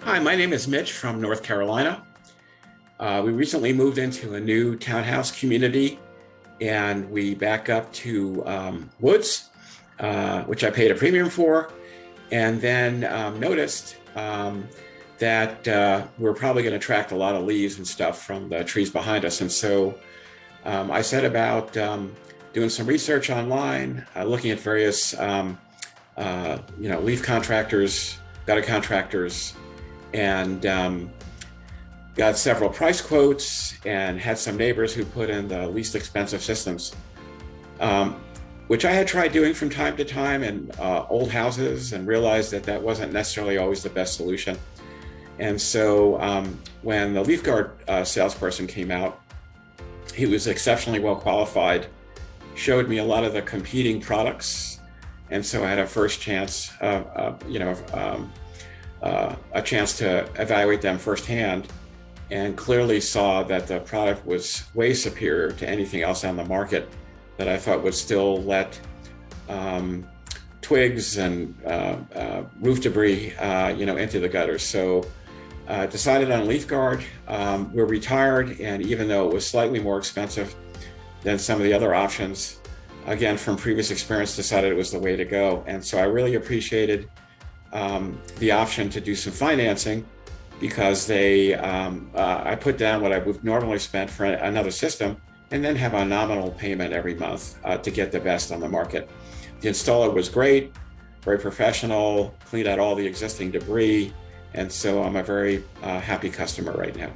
Hi, my name is Mitch from North Carolina. We recently moved into a new townhouse community, and we back up to woods, which I paid a premium for, and then noticed that we're probably going to attract a lot of leaves and stuff from the trees behind us. And so I set about doing some research online, looking at various leaf contractors, gutter contractors, and got several price quotes and had some neighbors who put in the least expensive systems, which I had tried doing from time to time in old houses and realized that that wasn't necessarily always the best solution. And so when the LeafGuard salesperson came out, he was exceptionally well qualified, showed me a lot of the competing products. And so I had a first chance, a chance to evaluate them firsthand, and clearly saw that the product was way superior to anything else on the market that I thought would still let twigs and roof debris, into the gutters. So decided on LeafGuard. We're retired, and even though it was slightly more expensive than some of the other options, again, from previous experience, decided it was the way to go. And so I really appreciated the option to do some financing, because I put down what I would normally spend for another system and then have a nominal payment every month to get the best on the market. The installer was great, very professional, cleaned out all the existing debris, and so I'm a very happy customer right now.